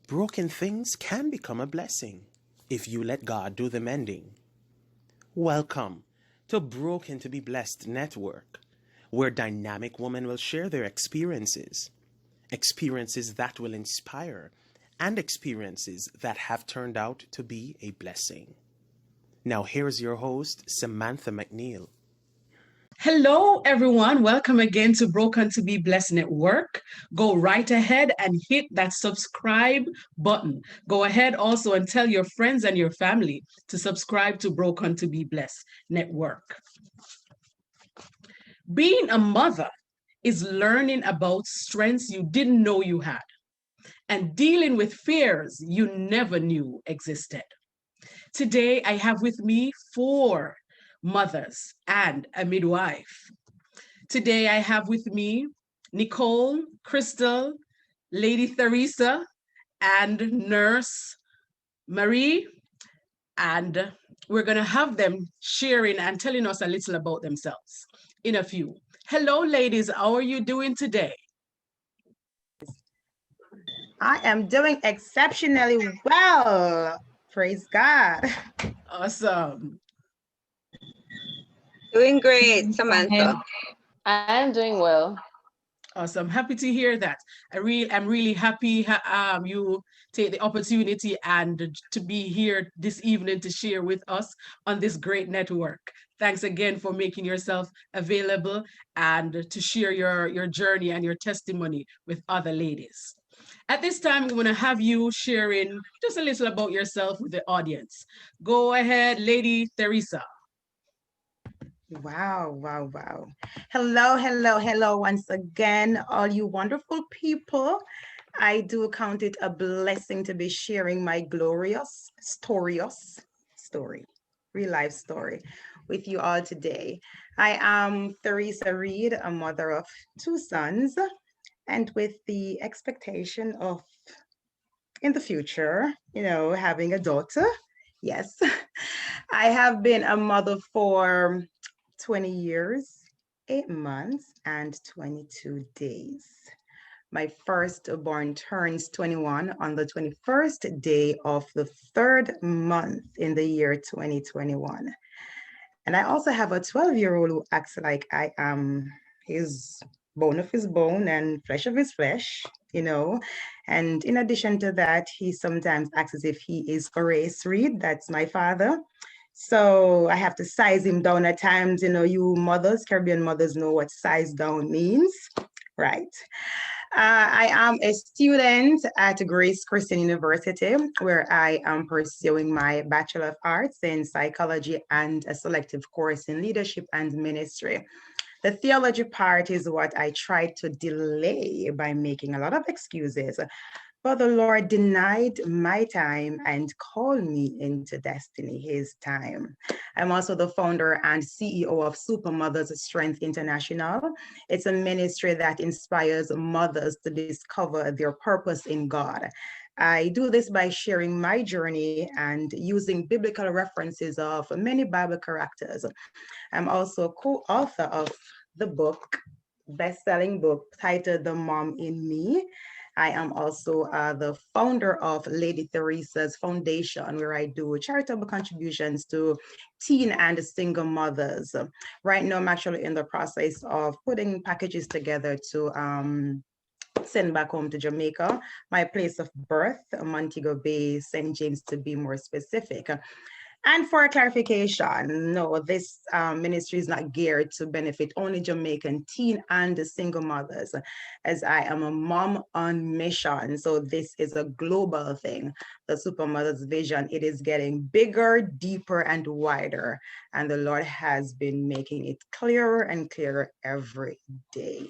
Broken things can become a blessing if you let God do the mending. Welcome to Broken to be Blessed Network, where dynamic women will share their experiences that will inspire, and experiences that have turned out to be a blessing. Now here's your host, Samantha McNeil. Hello, everyone. Welcome again to Broken to be Blessed Network. Go right ahead and hit that subscribe button. Go ahead also and tell your friends and your family to subscribe to Broken to be Blessed Network. Being a mother is learning about strengths you didn't know you had and dealing with fears you never knew existed. Today, I have with me 4 mothers and a midwife. Today, I have with me Nicole, Kristal, Lady Theresa, and Nurse Marie. And we're going to have them sharing and telling us a little about themselves in a few. Hello, ladies. How are you doing today? I am doing exceptionally well. Praise God. Awesome. Doing great, Samantha. I'm doing well. Awesome. Happy to hear that. I'm really happy you take the opportunity and to be here this evening to share with us on this great network. Thanks again for making yourself available and to share your journey and your testimony with other ladies. At this time, I'm going to have you sharing just a little about yourself with the audience. Go ahead, Lady Theresa. Wow. Hello once again, all you wonderful people. I do count it a blessing to be sharing my glorious, story, real life story with you all today. I am Theresa Reed, a mother of 2 sons, and with the expectation of, in the future, having a daughter. Yes, I have been a mother for 20 years, 8 months, and 22 days. My firstborn turns 21 on the 21st day of the 3rd month in the year 2021. And I also have a 12-year-old who acts like I am his bone of his bone and flesh of his flesh, And in addition to that, he sometimes acts as if he is Horace Reed, that's my father. So I have to size him down at times. You mothers, Caribbean mothers, know what size down means, right? I am a student at Grace Christian University, where I am pursuing my Bachelor of Arts in Psychology and a selective course in Leadership and Ministry. The theology part is what I tried to delay by making a lot of excuses. But the Lord denied my time and called me into destiny, his time. I'm also the founder and CEO of Super Mothers Strength International. It's a ministry that inspires mothers to discover their purpose in God. I do this by sharing my journey and using biblical references of many Bible characters. I'm also a co-author of the book, best-selling book titled The Mom in Me. I am also the founder of Lady Theresa's Foundation, where I do charitable contributions to teen and single mothers. Right now, I'm actually in the process of putting packages together to send back home to Jamaica, my place of birth, Montego Bay, St. James, to be more specific. And for clarification, no, this ministry is not geared to benefit only Jamaican teen and single mothers, as I am a mom on mission. So this is a global thing. The Super Mothers vision, it is getting bigger, deeper, and wider. And the Lord has been making it clearer and clearer every day.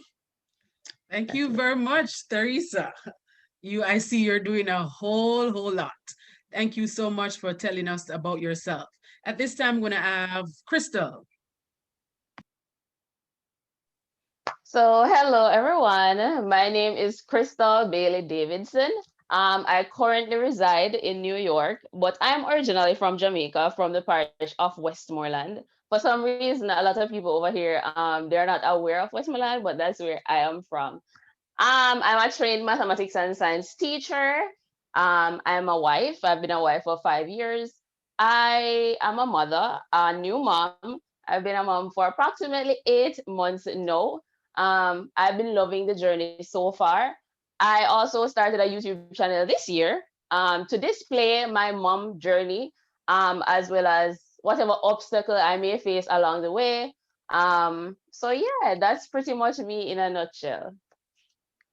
Thank you very much, Theresa. I see you're doing a whole lot. Thank you so much for telling us about yourself. At this time, I'm going to have Kristal. So, hello everyone. My name is Kristal Baily Davidson. I currently reside in New York, but I'm originally from Jamaica, from the parish of Westmoreland. For some reason, a lot of people over here, they're not aware of Westmoreland, but that's where I am from. I'm a trained mathematics and science teacher. I'm a wife. I've been a wife for 5 years. I am a mother, a new mom. I've been a mom for approximately 8 months now. I've been loving the journey so far. I also started a YouTube channel this year to display my mom journey, as well as whatever obstacle I may face along the way. So yeah, that's pretty much me in a nutshell.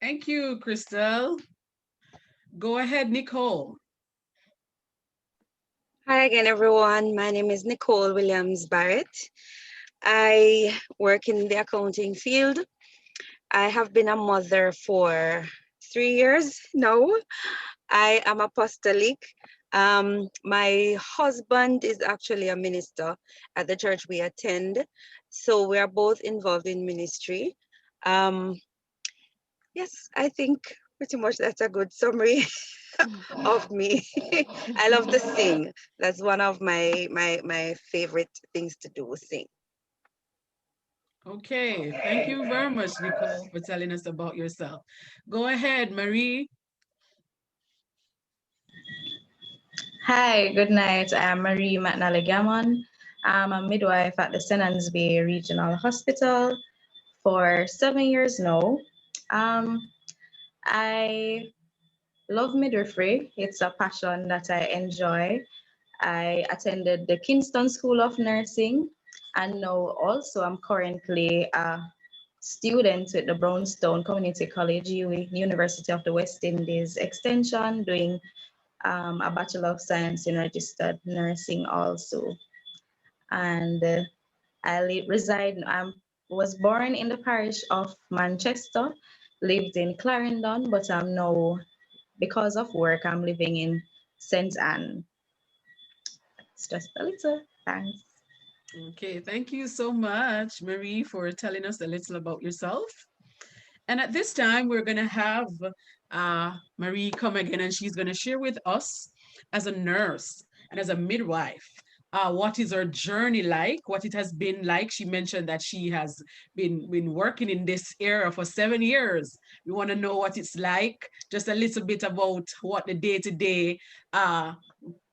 Thank you, Kristal. Go ahead, Nicole. Hi again, everyone. My name is Nicole Williams-Barrett. I work in the accounting field. I have been a mother for 3 years now. I am apostolic. My husband is actually a minister at the church we attend. So we are both involved in ministry. Yes, I think pretty much that's a good summary of me. I love to sing. That's one of my favorite things to do, sing. Okay, thank you very much, Nicole, for telling us about yourself. Go ahead, Marie. Hi, good night. I'm Marie McNall Gammon. I'm a midwife at the Bay Regional Hospital for 7 years now. I love midwifery. It's a passion that I enjoy. I attended the Kingston School of Nursing, and now also I'm currently a student with the Brownstone Community College, University of the West Indies Extension, doing a Bachelor of Science in Registered Nursing also. And I was born in the parish of Manchester, lived in Clarendon, but I'm now, because of work, I'm living in St. Anne. It's just a little, thanks. Okay, thank you so much, Marie, for telling us a little about yourself. And at this time, we're going to have Marie come again, and she's going to share with us as a nurse and as a midwife. What is her journey like? What it has been like? She mentioned that she has been working in this area for 7 years. We want to know what it's like, just a little bit about what the day-to-day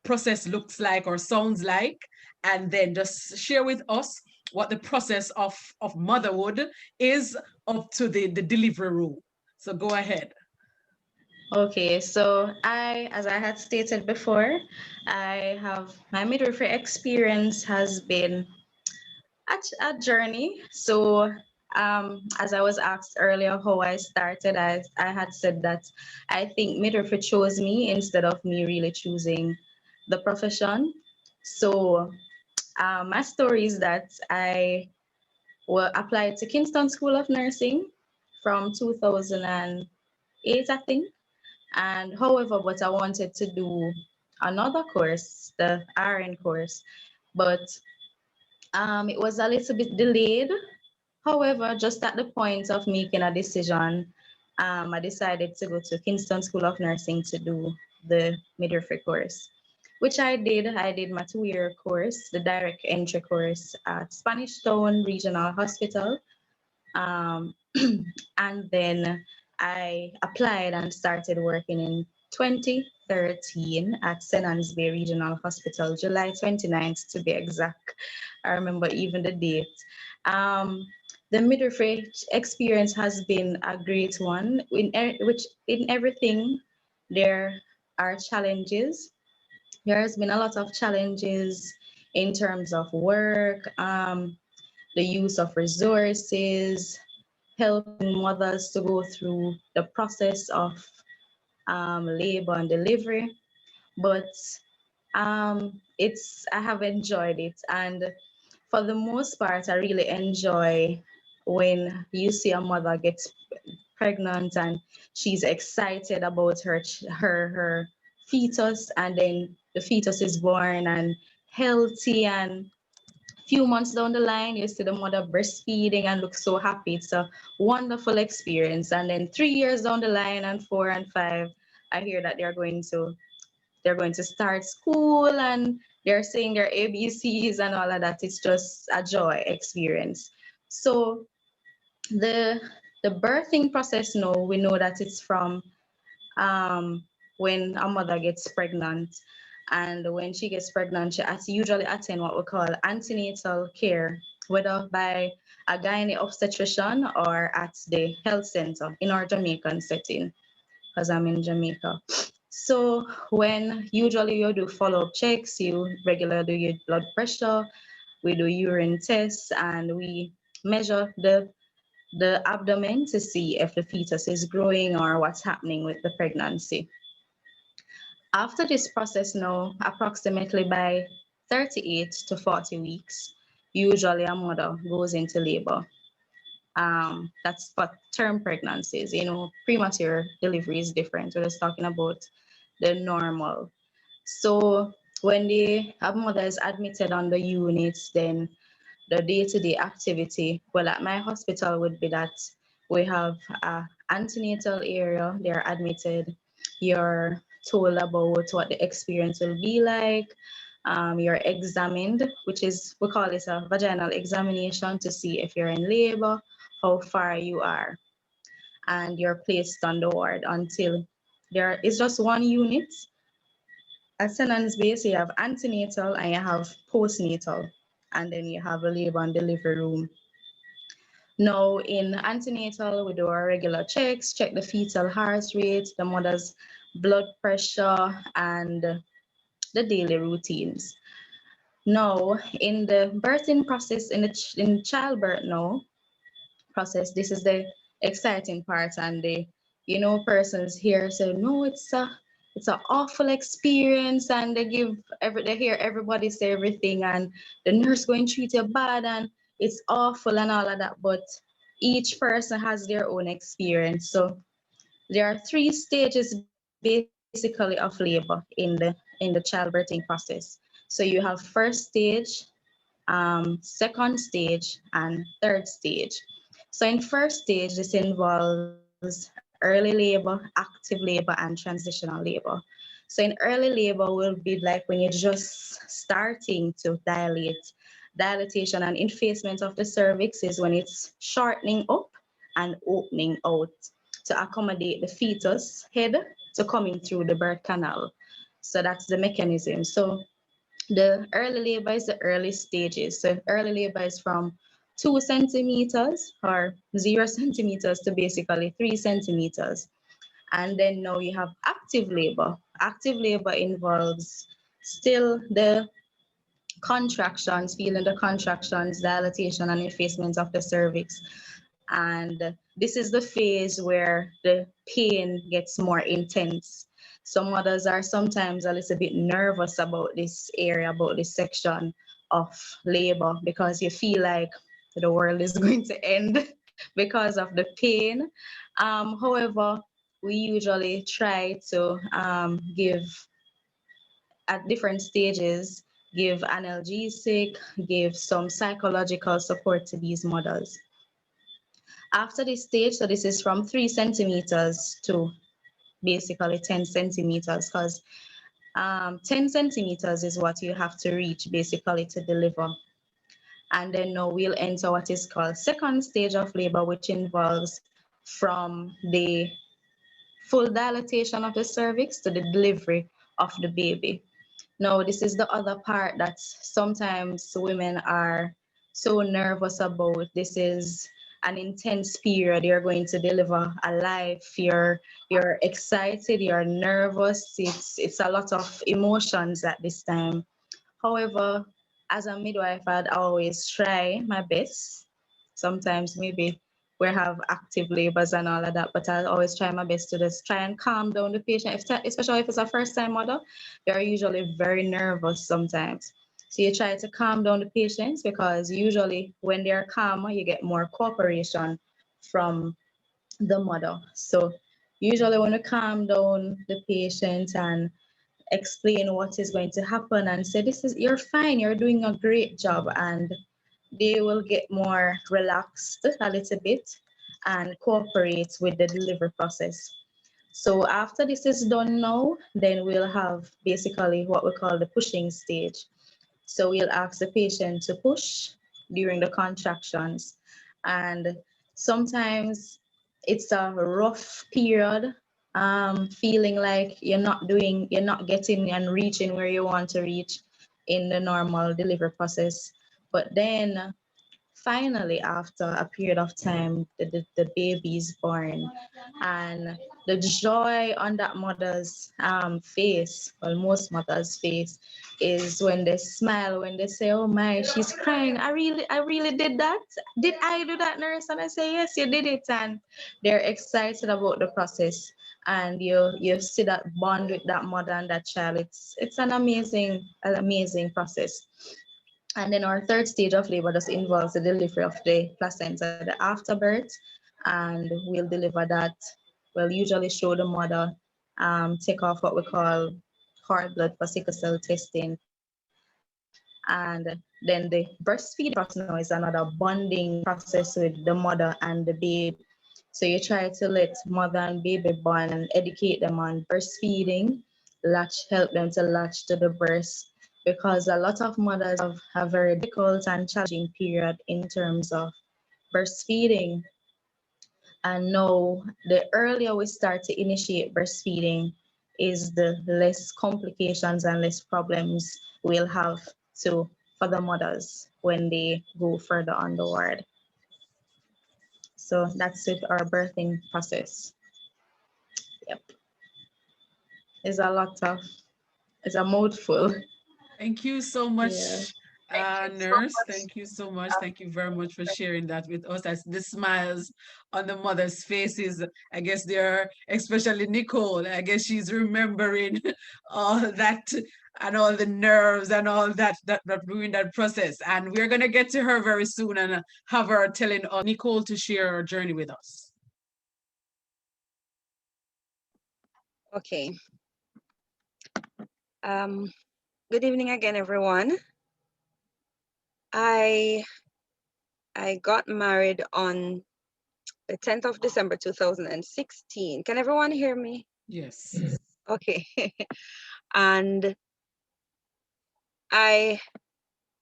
process looks like or sounds like, and then just share with us what the process of motherhood is up to the delivery room. So go ahead. Okay, so as I had stated before, my midwifery experience has been a journey. So as I was asked earlier how I started, I had said that I think midwifery chose me instead of me really choosing the profession. So my story is that I applied to Kingston School of Nursing from 2008, I think. And however, but I wanted to do another course, the RN course, but it was a little bit delayed. However, just at the point of making a decision, I decided to go to Kingston School of Nursing to do the midwifery course, which I did. I did my 2-year course, the direct entry course at Spanish Town Regional Hospital. And then I applied and started working in 2013 at St. Bay Regional Hospital, July 29th to be exact. I remember even the date. The midwifery experience has been a great one, which in everything there are challenges. There has been a lot of challenges in terms of work, the use of resources, helping mothers to go through the process of labor and delivery. But I have enjoyed it, and for the most part, I really enjoy when you see a mother gets pregnant and she's excited about her fetus, and then the fetus is born and healthy, and few months down the line, you see the mother breastfeeding and look so happy. It's a wonderful experience. And then 3 years down the line, and 4 and 5, I hear that they're going to start school and they're saying their ABCs and all of that. It's just a joy experience. So the birthing process, no, we know that it's from when a mother gets pregnant. And when she gets pregnant, she has to usually attend what we call antenatal care, whether by a gynae obstetrician or at the health center in our Jamaican setting, because I'm in Jamaica. So when usually you do follow-up checks, you regularly do your blood pressure, we do urine tests, and we measure the abdomen to see if the fetus is growing or what's happening with the pregnancy. After this process now, approximately by 38 to 40 weeks, usually a mother goes into labor. That's for term pregnancies. You know, premature delivery is different. We're just talking about the normal. So when the mother is admitted on the units, then the day-to-day activity, well, at my hospital would be that we have a antenatal area, they're admitted, you're told about what the experience will be like, you're examined, which is, we call it a vaginal examination to see if you're in labor, how far you are, and you're placed on the ward until there is just one unit. At St. Anne's Base, you have antenatal and you have postnatal, and then you have a labor and delivery room. Now, in antenatal, we do our regular checks, check the fetal heart rate, the mother's blood pressure, and the daily routines. Now, in the birthing process, in childbirth now process, this is the exciting part, and the persons here say, no, it's an awful experience, and they hear everybody say everything, and the nurse going to treat you bad, and it's awful and all of that. But each person has their own experience. So there are 3 stages basically of labor in the childbirthing process. So you have first stage, second stage, and third stage. So in first stage, this involves early labor, active labor, and transitional labor. So in early labor will be like when you're just starting to dilate. Dilatation and effacement of the cervix is when it's shortening up and opening out to accommodate the fetus head to coming through the birth canal. So that's the mechanism. So the early labor is the early stages. So early labor is from 2 centimeters or 0 centimeters to basically 3 centimeters. And then now you have active labor. Active labor involves still the contractions, feeling the contractions, dilatation and effacement of the cervix. And this is the phase where the pain gets more intense. Some mothers are sometimes a little bit nervous about this area, about this section of labor, because you feel like the world is going to end because of the pain. However, we usually try to give at different stages, give analgesic, give some psychological support to these mothers. After this stage, so this is from 3 centimeters to basically 10 centimeters, because 10 centimeters is what you have to reach basically to deliver. And then now we'll enter what is called second stage of labor, which involves from the full dilatation of the cervix to the delivery of the baby. Now, this is the other part that sometimes women are so nervous about. This is an intense period. You're going to deliver a life. You're excited. You're nervous. It's a lot of emotions at this time. However, as a midwife, I'd always try my best. Sometimes maybe we have active labors and all of that, but I always try my best to just try and calm down the patient, especially if it's a first-time mother. They're usually very nervous sometimes. So you try to calm down the patients, because usually when they're calmer, you get more cooperation from the mother. So usually when we calm down the patient and explain what is going to happen and say, you're fine, you're doing a great job, and they will get more relaxed a little bit and cooperate with the delivery process. So after this is done now, then we'll have basically what we call the pushing stage. So we'll ask the patient to push during the contractions. And sometimes it's a rough period feeling like you're not getting and reaching where you want to reach in the normal delivery process. But then finally, after a period of time, the baby is born, and the joy on that mother's face, well, most mothers' face, is when they smile, when they say, "Oh my, she's crying. I really did that. Did I do that, nurse?" And I say, "Yes, you did it." And they're excited about the process, and you see that bond with that mother and that child. It's an amazing process. And then our third stage of labor just involves the delivery of the placenta, the afterbirth, and we'll deliver that. We'll usually show the mother take off what we call cord blood for sickle cell testing. And then the breastfeeding process now is another bonding process with the mother and the babe. So you try to let mother and baby bond and educate them on breastfeeding, help them to latch to the breast, because a lot of mothers have a very difficult and challenging period in terms of breastfeeding. And now, the earlier we start to initiate breastfeeding, is the less complications and less problems we'll have to for the mothers when they go further on the ward. So that's it, our birthing process. Yep. It's a mouthful. Thank you so Yeah. much, nurse. Thank you so much. Thank you very much for sharing that with us. As the smiles on the mother's faces, I guess they're, especially Nicole, I guess she's remembering all that and all the nerves and all that ruined that process. And we're gonna get to her very soon and have her telling Nicole to share her journey with us. Okay. Good evening again, everyone. I got married on the 10th of December 2016. Can everyone hear me? Yes. Okay. And I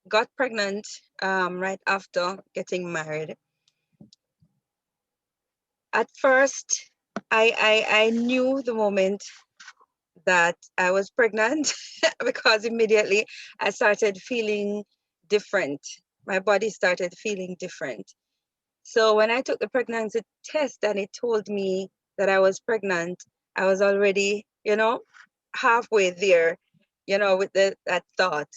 got pregnant right after getting married. At first, I knew the moment that I was pregnant because immediately I started feeling different. My body started feeling different. So when I took the pregnancy test and it told me that I was pregnant, I was already, halfway there, with that thought.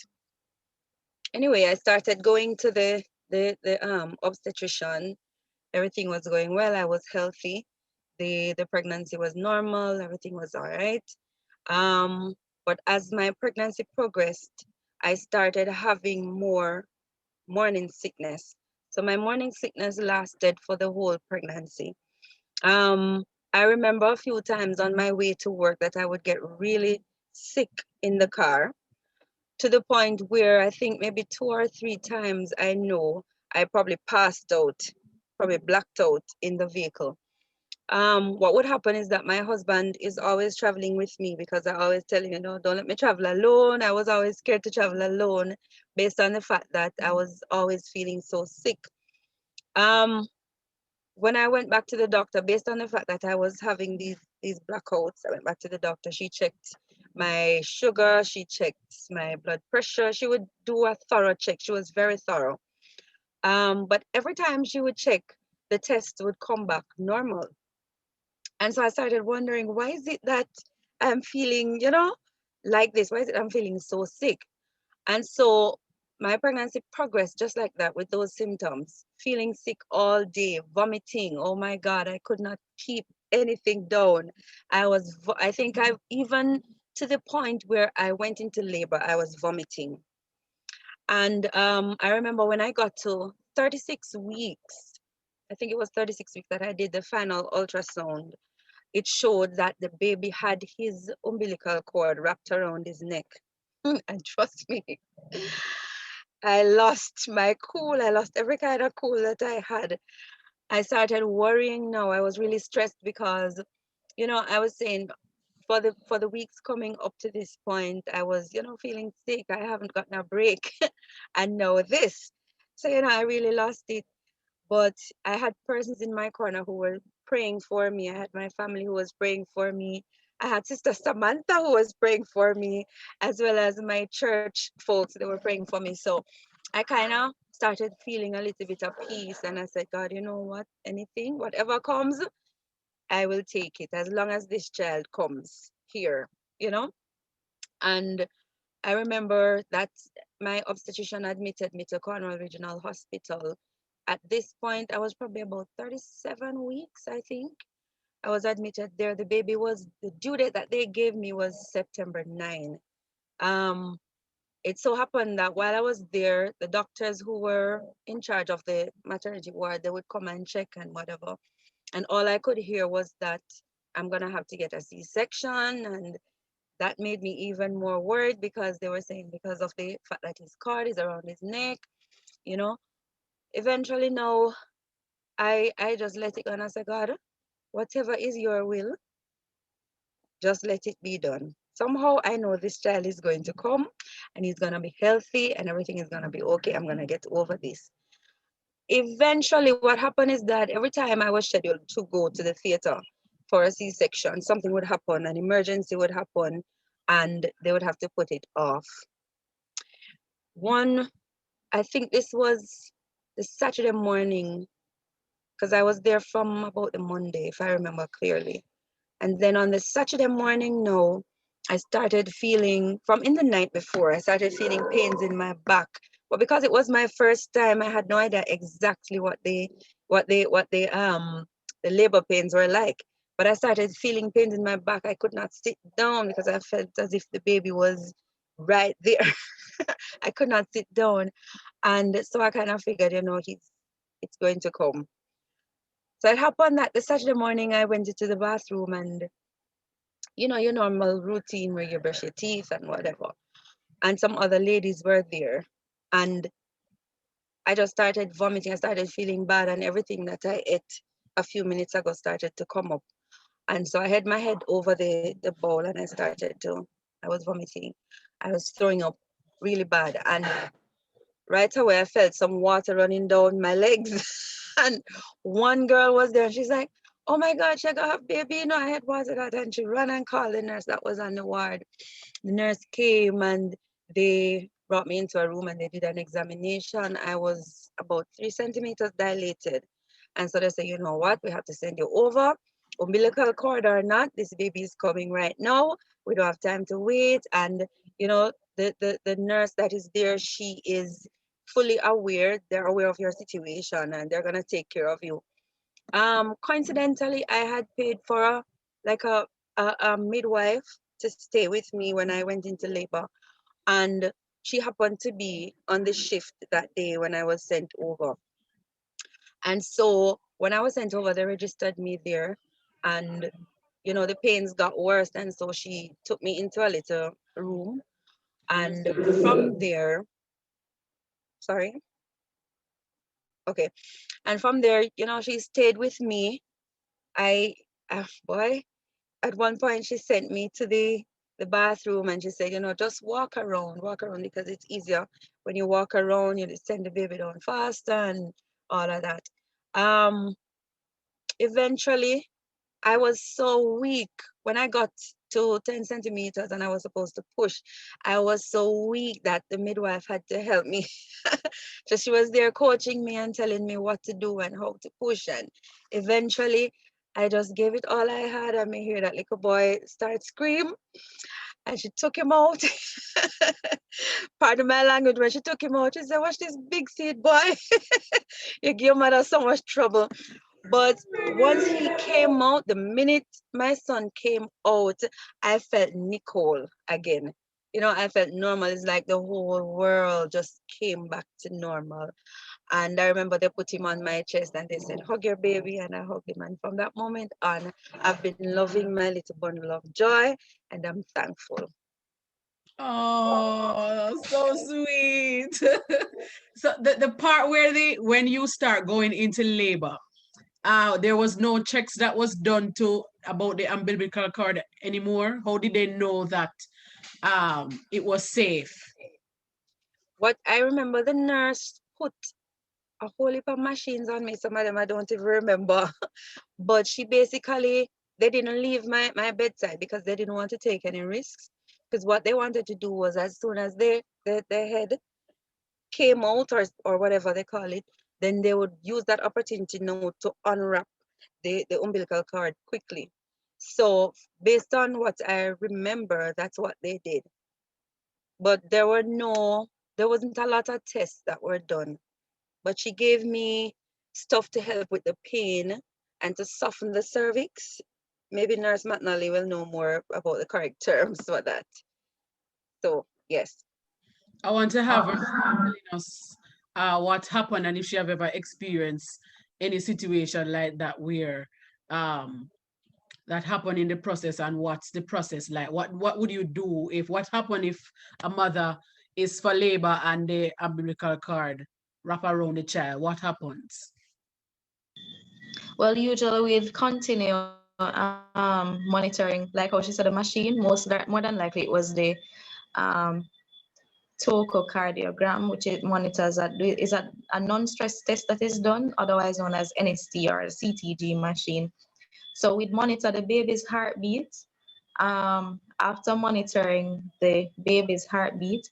Anyway, I started going to the obstetrician. Everything was going well. I was healthy. The pregnancy was normal. Everything was all right. But as my pregnancy progressed, I started having more morning sickness. So my morning sickness lasted for the whole pregnancy. I remember a few times on my way to work that I would get really sick in the car, to the point where I think maybe 2 or 3 times I know I probably passed out, probably blacked out in the vehicle. What would happen is that my husband is always traveling with me, because I always tell him, don't let me travel alone. I was always scared to travel alone based on the fact that I was always feeling so sick. When I went back to the doctor, based on the fact that I was having these blackouts, I went back to the doctor. She checked my sugar, she checked my blood pressure. She would do a thorough check. She was very thorough. But every time she would check, the test would come back normal. And so I started wondering, why is it that I'm feeling, like this? Why is it I'm feeling so sick? And so my pregnancy progressed just like that, with those symptoms, feeling sick all day, vomiting. Oh my God, I could not keep anything down. I think I even, to the point where I went into labor, I was vomiting. And I remember when I got to 36 weeks, I think it was 36 weeks that I did the final ultrasound. It showed that the baby had his umbilical cord wrapped around his neck. And trust me, I lost my cool. I lost every kind of cool that I had. I started worrying now. I was really stressed because, I was saying, for the weeks coming up to this point, I was, feeling sick. I haven't gotten a break. And now this. So, I really lost it. But I had persons in my corner who were praying for me. I had my family who was praying for me. I had Sister Samantha who was praying for me, as well as my church folks. They were praying for me. So I kind of started feeling a little bit of peace. And I said, God, you know what? Anything, whatever comes, I will take it as long as this child comes here, you know? And I remember that my obstetrician admitted me to Cornwall Regional Hospital. At this point, I was probably about 37 weeks, I think. I was admitted there. The baby was, the due date that they gave me was September 9. It so happened that while I was there, the doctors who were in charge of the maternity ward, they would come and check and whatever. And all I could hear was that I'm going to have to get a C-section. And that made me even more worried because they were saying because of the fact that his cord is around his neck, you know. Eventually now, I just let it go and I said, God, whatever is your will, just let it be done. Somehow I know this child is going to come and he's going to be healthy and everything is going to be okay. I'm going to get over this. Eventually, what happened is that every time I was scheduled to go to the theater for a C-section, something would happen, an emergency would happen, and they would have to put it off. I think this was the Saturday morning, because I was there from about the Monday, if I remember clearly. And then on the Saturday morning, no, I started feeling, from in the night before, I started feeling pains in my back. But because it was my first time, I had no idea exactly what the labor pains were like. But I started feeling pains in my back. I could not sit down because I felt as if the baby was right there. I could not sit down. And so I kind of figured, you know, it's going to come. So it happened that the Saturday morning I went into the bathroom and, you know, your normal routine where you brush your teeth and whatever. And some other ladies were there. And I just started vomiting. I started feeling bad and everything that I ate a few minutes ago started to come up. And so I had my head over the bowl and I was vomiting. I was throwing up really bad. And right away, I felt some water running down my legs. And one girl was there and she's like, oh my God, she got her baby, you know, I had water got, and she ran and called the nurse that was on the ward. The nurse came and they brought me into a room and they did an examination. I was about 3 centimeters dilated. And so they said, you know what, we have to send you over. Umbilical cord or not, this baby is coming right now. We don't have time to wait. And, you know, the nurse that is there, she is fully aware. They're aware of your situation and they're going to take care of you. Coincidentally, I had paid for a midwife to stay with me when I went into labor. And she happened to be on the shift that day when I was sent over. And so when I was sent over, they registered me there. And, you know, the pains got worse. And so she took me into a little room. And from there, sorry. Okay. And from there, you know, she stayed with me. Boy, at one point she sent me to the bathroom and she said, you know, just walk around because it's easier when you walk around, you send the baby down faster and all of that. Eventually, I was so weak when I got to 10 centimeters and I was supposed to push. I was so weak that the midwife had to help me. So she was there coaching me and telling me what to do and how to push. And eventually, I just gave it all I had. And I hear that little boy start scream. And she took him out. Pardon my language, when she took him out, she said, watch this big seed boy. You give your mother so much trouble. But once he came out, the minute my son came out, I felt Nicole again. You know, I felt normal. It's like the whole world just came back to normal. And I remember they put him on my chest and they said, hug your baby. And I hugged him. And from that moment on, I've been loving my little bundle of joy. And I'm thankful. Oh, so sweet. So the part where when you start going into labor, there was no checks that was done about the umbilical cord anymore. How did they know that it was safe? What I remember, the nurse put a whole heap of machines on me. Some of them I don't even remember. But she basically, they didn't leave my bedside because they didn't want to take any risks. Because what they wanted to do was, as soon as their head came out, or whatever they call it, then they would use that opportunity now to unwrap the umbilical cord quickly. So based on what I remember, that's what they did. But there wasn't a lot of tests that were done. But she gave me stuff to help with the pain and to soften the cervix. Maybe Nurse McNally will know more about the correct terms for that. So yes. I want to have her telling us what happened and if she have ever experienced any situation like that where that happened in the process, and what's the process like? What would you do if what happened if a mother is for labor and the umbilical cord wrap around the child? What happens? Well, usually we'd continue monitoring, like how she said, the machine. More than likely it was the um, tachocardiogram, which it monitors a non-stress test that is done, otherwise known as NST or CTG machine. So we'd monitor the baby's heartbeat. After monitoring the baby's heartbeat,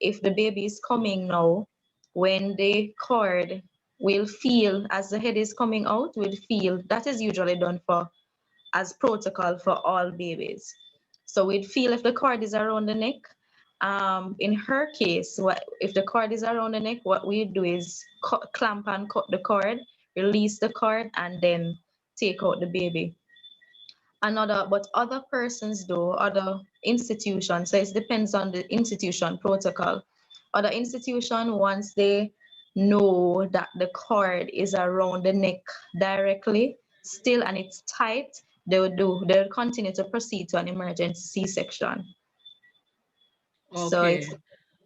if the baby is coming now, when the cord will feel as the head is coming out, will feel, that is usually done for as protocol for all babies. So we'd feel if the cord is around the neck. In her case, if the cord is around the neck, what we do is clamp and cut the cord, release the cord, and then take out the baby. But other persons do, other institutions, so it depends on the institution protocol. Other institution, once they know that the cord is around the neck directly still and it's tight, they'll continue to proceed to an emergency C-section. So Okay. it's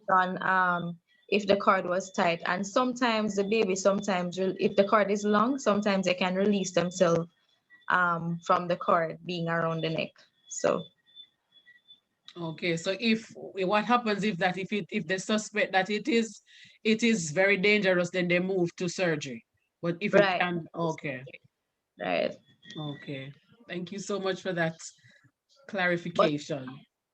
on if the cord was tight, and sometimes the baby, if the cord is long, sometimes they can release themselves from the cord being around the neck. So Okay, so if what happens if they suspect that it is very dangerous, then they move to surgery. But if it right, can, okay, right. okay. Thank you so much for that But clarification.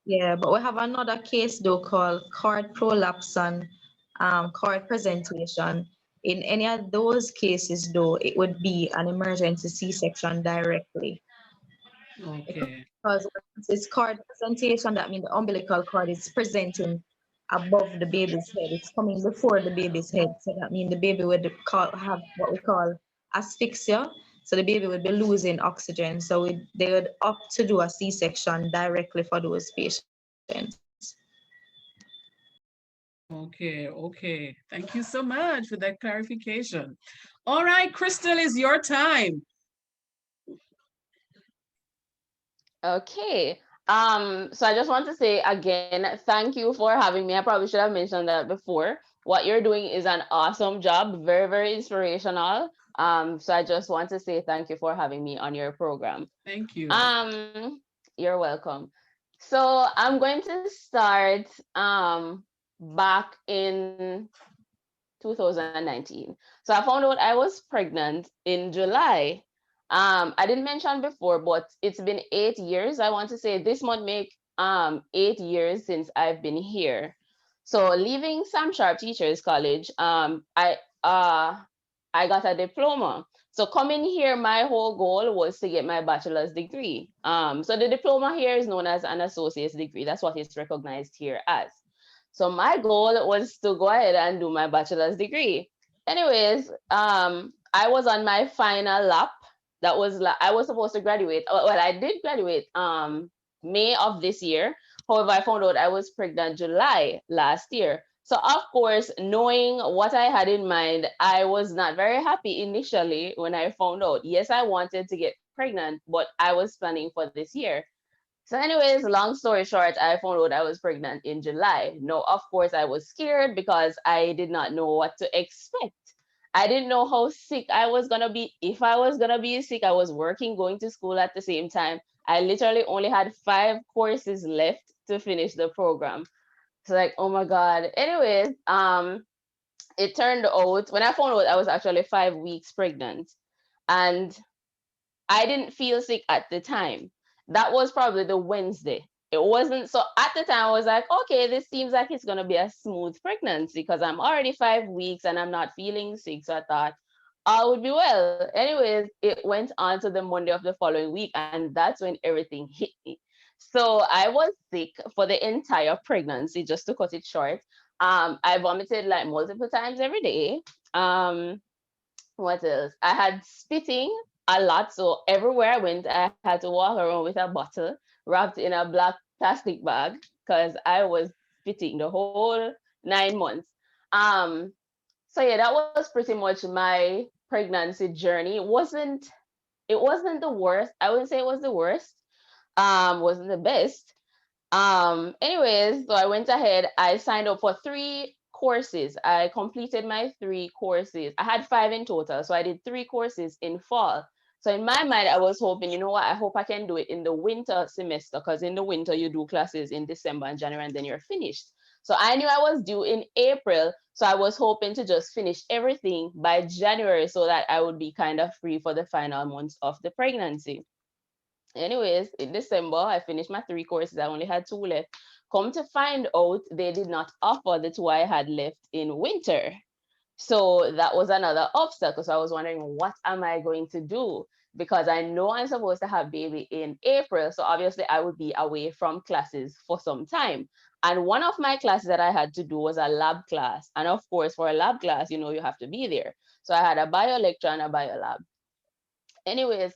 yeah, but we have another case though called cord prolapse and cord presentation. In any of those cases though, it would be an emergency C-section directly. Okay. Because once it's cord presentation, that means the umbilical cord is presenting above the baby's head. It's coming before the baby's head. So that means the baby would have what we call asphyxia. So the baby would be losing oxygen. So they would opt to do a C-section directly for those patients. Okay, okay. Thank you so much for that clarification. All right, Kristal, is your time. Okay. So I just want to say again, thank you for having me. I probably should have mentioned that before. What you're doing is an awesome job, very, very inspirational. So I just want to say thank you for having me on your program. Thank you. You're welcome. So I'm going to start back in 2019. So I found out I was pregnant in July. I didn't mention before, but it's been 8 years. I want to say this month make 8 years since I've been here. So leaving Sam Sharp Teachers College, I got a diploma. So coming here, my whole goal was to get my bachelor's degree. So the diploma here is known as an associate's degree. That's what it's recognized here as. So my goal was to go ahead and do my bachelor's degree. Anyways, I was on my final lap. I was supposed to graduate. Well, I did graduate May of this year. However, I found out I was pregnant July last year. So of course, knowing what I had in mind, I was not very happy initially when I found out. Yes, I wanted to get pregnant, but I was planning for this year. So anyways, long story short, I found out I was pregnant in July. No, of course, I was scared because I did not know what to expect. I didn't know how sick I was going to be. If I was going to be sick, I was working, going to school at the same time. I literally only had 5 courses left to finish the program. So like, oh my God. Anyways, it turned out when I found out I was actually 5 weeks pregnant. And I didn't feel sick at the time. That was probably the Wednesday. It wasn't, so at the time I was like, okay, this seems like it's going to be a smooth pregnancy because I'm already 5 weeks and I'm not feeling sick. So I thought all would be well. Anyways, it went on to the Monday of the following week, and that's when everything hit me. So I was sick for the entire pregnancy, just to cut it short. I vomited like multiple times every day. What else? I had spitting a lot. So everywhere I went, I had to walk around with a bottle wrapped in a black plastic bag because I was spitting the whole 9 months. Um, so yeah, that was pretty much my pregnancy journey. It wasn't the worst. I wouldn't say it was the worst. Wasn't the best. Anyways, so I went ahead, I signed up for 3 courses. I completed my 3 courses. I had 5 in total, so I did 3 courses in fall. So in my mind, I was hoping, you know what, I hope I can do it in the winter semester, because in the winter you do classes in December and January and then you're finished. So I knew I was due in April, so I was hoping to just finish everything by January so that I would be kind of free for the final months of the pregnancy. Anyways, in December, I finished my 3 courses. I only had 2 left. Come to find out, they did not offer the 2 I had left in winter. So that was another obstacle. So I was wondering, what am I going to do? Because I know I'm supposed to have baby in April. So obviously I would be away from classes for some time. And one of my classes that I had to do was a lab class. And of course, for a lab class, you have to be there. So I had a bio lecture and a bio lab. Anyways,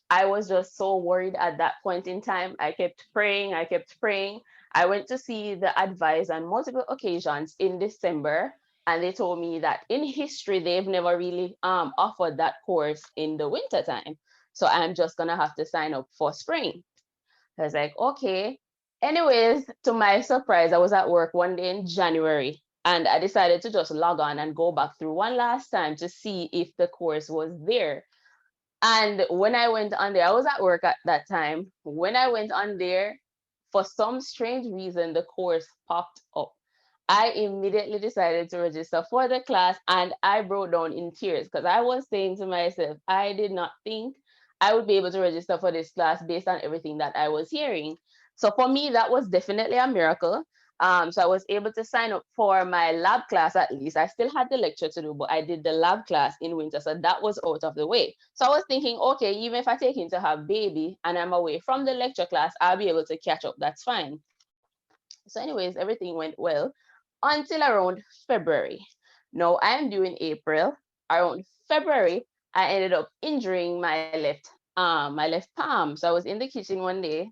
I was just so worried at that point in time. I kept praying. I kept praying. I went to see the advice on multiple occasions in December, and they told me that in history, they've never really offered that course in the winter time. So I'm just going to have to sign up for spring. I was like, okay. Anyways, to my surprise, I was at work one day in January, and I decided to just log on and go back through one last time to see if the course was there. And when I went on there, I was at work at that time. When I went on there, for some strange reason, the course popped up. I immediately decided to register for the class, and I broke down in tears because I was saying to myself, I did not think I would be able to register for this class based on everything that I was hearing. So for me, that was definitely a miracle. So I was able to sign up for my lab class at least. I still had the lecture to do, but I did the lab class in winter. So that was out of the way. So I was thinking, okay, even if I take him to have baby and I'm away from the lecture class, I'll be able to catch up. That's fine. So anyways, everything went well until around February. Now I am due in April. Around February, I ended up injuring my left palm. So I was in the kitchen one day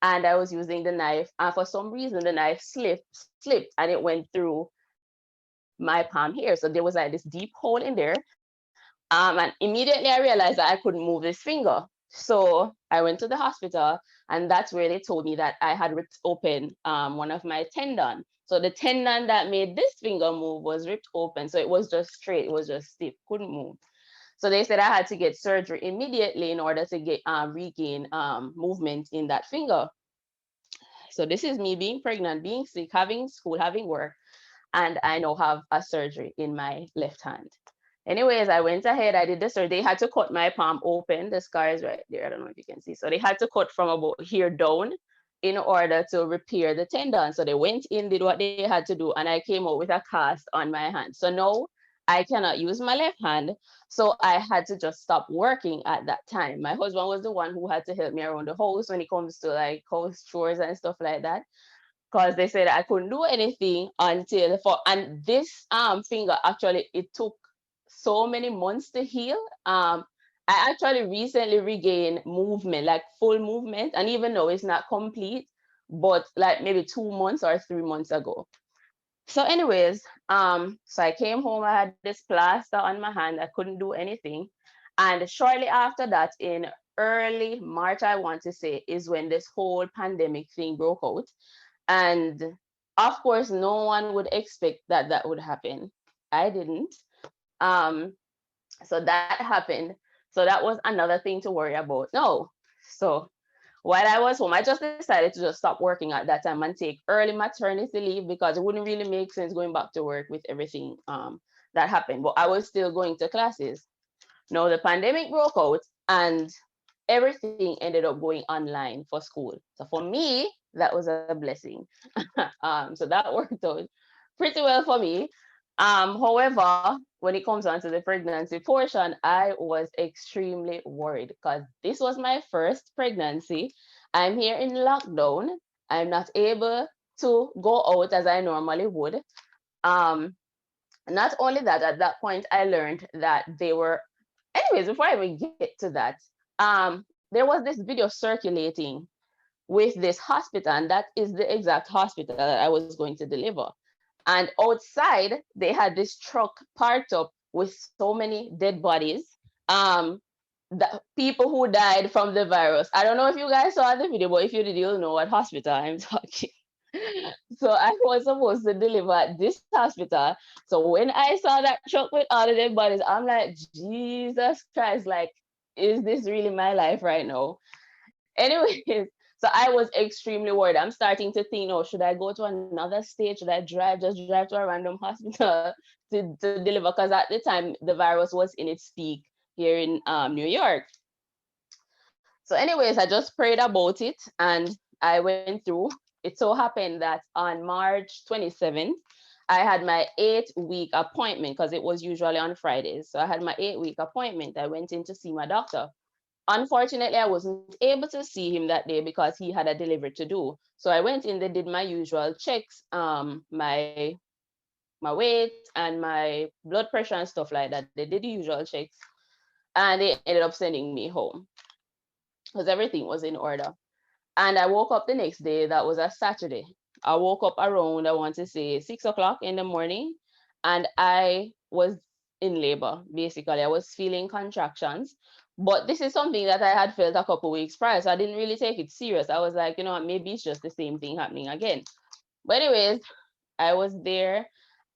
and I was using the knife, and for some reason the knife slipped and it went through my palm here. So there was like this deep hole in there. And immediately I realized that I couldn't move this finger. So I went to the hospital, and that's where they told me that I had ripped open one of my tendon. So the tendon that made this finger move was ripped open. So it was just straight, it was just stiff, couldn't move. So they said I had to get surgery immediately in order to get regain movement in that finger. So this is me being pregnant, being sick, having school, having work, and I now have a surgery in my left hand. Anyways, I went ahead, I did the surgery. They had to cut my palm open. The scar is right there. I don't know if you can see. So they had to cut from about here down in order to repair the tendon. So they went in, did what they had to do, and I came out with a cast on my hand. So now I cannot use my left hand. So I had to just stop working at that time. My husband was the one who had to help me around the house when it comes to like house chores and stuff like that, because they said I couldn't do anything until and this finger actually, it took so many months to heal. I actually recently regained movement, like full movement, and even though it's not complete, but like maybe 2 months or 3 months ago. So anyways, so I came home, I had this plaster on my hand, I couldn't do anything. And shortly after that, in early March, I want to say, is when this whole pandemic thing broke out. And of course, no one would expect that that would happen. I didn't. So that happened. So that was another thing to worry about. No. So while I was home, I just decided to just stop working at that time and take early maternity leave, because it wouldn't really make sense going back to work with everything that happened. But I was still going to classes. Now the pandemic broke out, and everything ended up going online for school. So for me, that was a blessing. So that worked out pretty well for me. However, when it comes on to the pregnancy portion, I was extremely worried because this was my first pregnancy. I'm here in lockdown. I'm not able to go out as I normally would. Um, Not only that, at that point, I learned that they were, anyways, before I even get to that, there was this video circulating with this hospital, and that is the exact hospital that I was going to deliver. And outside, they had this truck parked up with so many dead bodies. Um, the people who died from the virus. I don't know if you guys saw the video, but if you did, you'll know what hospital I'm talking. So I was supposed to deliver at this hospital. So when I saw that truck with all the dead bodies, I'm like, Jesus Christ, like, is this really my life right now? Anyways, so I was extremely worried. I'm starting to think, oh, should I go to another state? Should I just drive to a random hospital to deliver? Because at the time, the virus was in its peak here in New York. So anyways, I just prayed about it and I went through. It so happened that on March 27th, I had my 8-week appointment because it was usually on Fridays. So I had my 8-week appointment. I went in to see my doctor. Unfortunately, I wasn't able to see him that day because he had a delivery to do. So I went in, they did my usual checks, my weight and my blood pressure and stuff like that. They did the usual checks and they ended up sending me home because everything was in order. And I woke up the next day, that was a Saturday. I woke up around, I want to say 6 o'clock in the morning, and I was in labor, basically. I was feeling contractions. But this is something that I had felt a couple weeks prior, so I didn't really take it serious. I was like, you know, maybe it's just the same thing happening again. But anyways, I was there.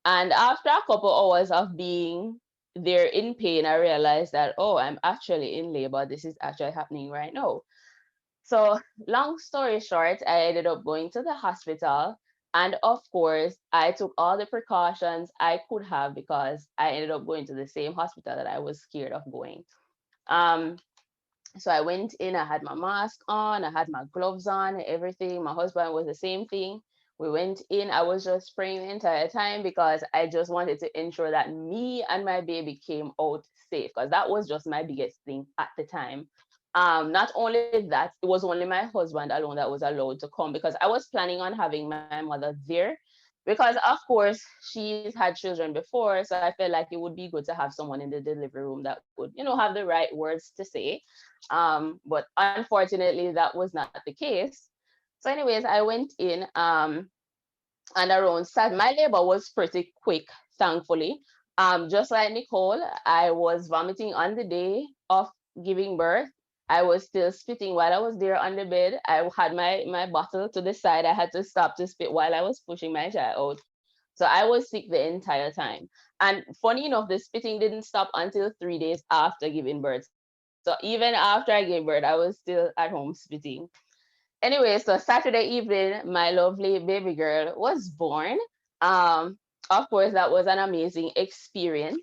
And after a couple hours of being there in pain, I realized that, oh, I'm actually in labor. This is actually happening right now. So, long story short, I ended up going to the hospital. And of course, I took all the precautions I could have because I ended up going to the same hospital that I was scared of going. Um, so I went in, I had my mask on, I had my gloves on, everything. My husband was the same thing. We went in, I was just praying the entire time because I just wanted to ensure that me and my baby came out safe because that was just my biggest thing at the time. Not only that, it was only my husband alone that was allowed to come because I was planning on having my mother there because of course she's had children before, so I felt like it would be good to have someone in the delivery room that would, you know, have the right words to say. But unfortunately that was not the case. So anyways, I went in, and around my labor was pretty quick, thankfully. Just like Nicole, I was vomiting on the day of giving birth. I was still spitting while I was there on the bed. I had my bottle to the side. I had to stop to spit while I was pushing my child out. So I was sick the entire time. And funny enough, the spitting didn't stop until 3 days after giving birth. So even after I gave birth, I was still at home spitting. Anyway, so Saturday evening, my lovely baby girl was born. Of course, that was an amazing experience.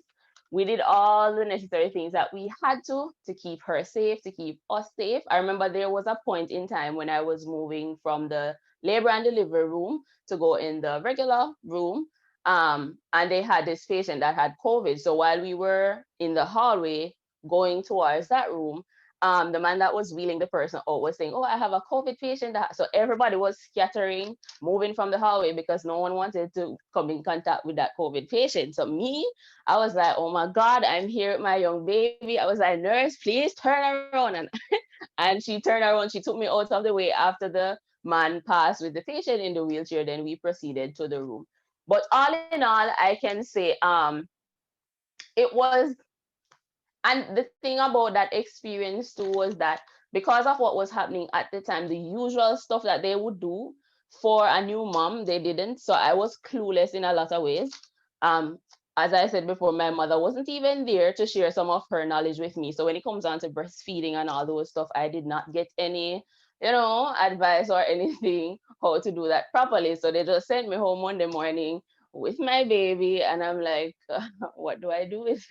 We did all the necessary things that we had to keep her safe, to keep us safe. I remember there was a point in time when I was moving from the labor and delivery room to go in the regular room. And they had this patient that had COVID. So while we were in the hallway going towards that room, the man that was wheeling the person out was saying, "Oh, I have a COVID patient." So everybody was scattering, moving from the hallway because no one wanted to come in contact with that COVID patient. So me, I was like, "Oh my God, I'm here with my young baby." I was like, "Nurse, please turn around." And she turned around. She took me out of the way after the man passed with the patient in the wheelchair. Then we proceeded to the room. But all in all, I can say it was, and the thing about that experience too was that because of what was happening at the time, the usual stuff that they would do for a new mom, they didn't. So I was clueless in a lot of ways. As I said before, my mother wasn't even there to share some of her knowledge with me. So when it comes down to breastfeeding and all those stuff, I did not get any, you know, advice or anything how to do that properly. So they just sent me home Monday morning with my baby, and I'm like, what do I do with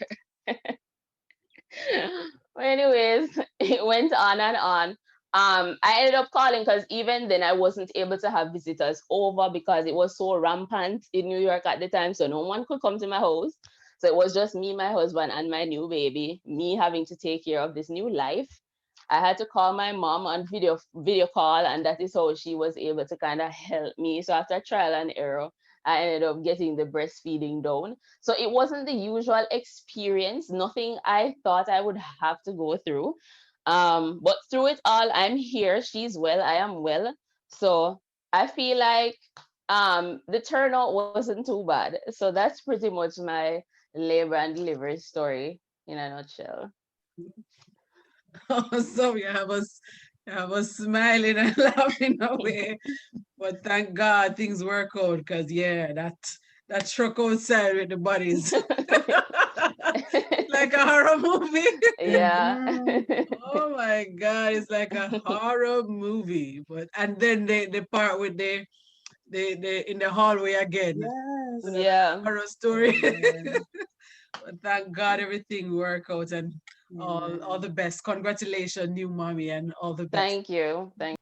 her? Well, anyways, it went on and on. I ended up calling because even then I wasn't able to have visitors over because it was so rampant in New York at the time. So no one could come to my house. So it was just me, my husband, and my new baby, me having to take care of this new life. I had to call my mom on video call, and that is how she was able to kind of help me. So after trial and error, I ended up getting the breastfeeding down. So it wasn't the usual experience, nothing I thought I would have to go through. But through it all, I'm here. She's well, I am well. So I feel like the turnout wasn't too bad. So that's pretty much my labor and delivery story in a nutshell. So I was smiling and laughing away. But thank God things work out because yeah, that truck outside with the bodies. Like a horror movie. Yeah. Oh my God, it's like a horror movie. But and then the part with the in the hallway again. Yes. Yeah. Horror story. Yeah. But thank God everything worked out and all Yeah. the best. Congratulations, new mommy, and all the best. Thank you. Thank